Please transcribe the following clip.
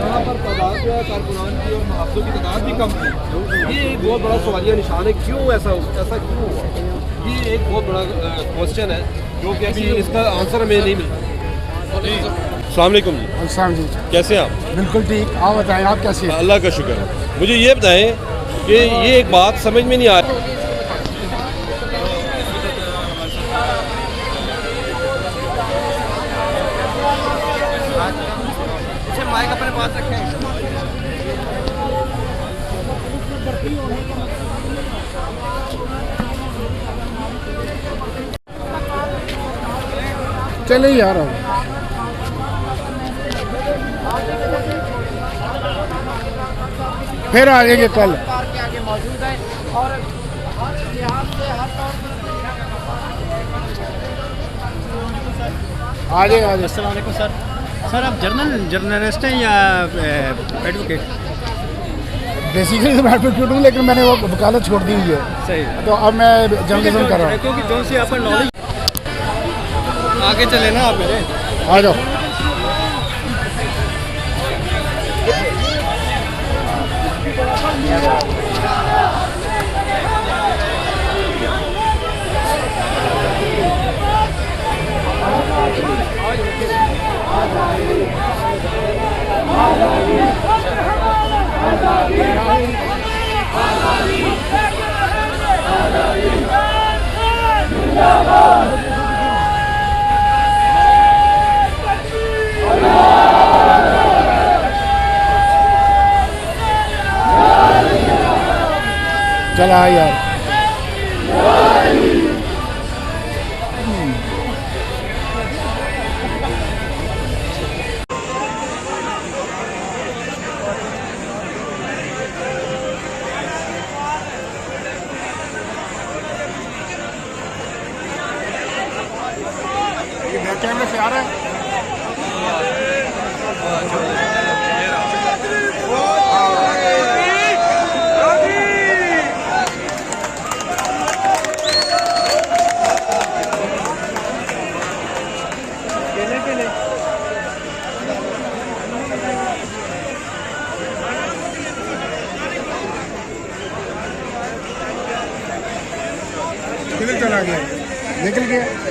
यहाँ पर तादाद जो है कारकुनान की और मुहाफ़िज़ों की तादाद भी कम थी। ये एक बहुत बड़ा सवालिया निशान है, क्यों ऐसा क्यों हुआ? ये एक बहुत बड़ा क्वेश्चन है जो कि अभी इसका आंसर हमें नहीं मिलता। अस्सलाम वालेकुम जी। अस्सलाम जी। कैसे हैं आप? बिल्कुल ठीक। आप बताएं, आप कैसे हैं? अल्लाह का शुक्र है। मुझे ये बताएं कि ये एक बात समझ में नहीं आ रही। माइक अपने पास रखें। चले यार अब फिर आएंगे कल। आ जाए। अस्सलाम वालेकुम सर। सर आप जर्नलिस्ट हैं या एडवोकेट? बेसिकली तो मैं एडवोकेट हूँ, लेकिन मैंने वो वकालत छोड़ दी हुई है। सही। तो अब मैं जर्नलिज्म कर रहा हूँ। क्योंकि जो सी आपका नॉलेज आगे चले ना आप मेरे। आ जाओ। चला यार। ये कैमरे से आ रहा है। किधर चला गया? निकल गया।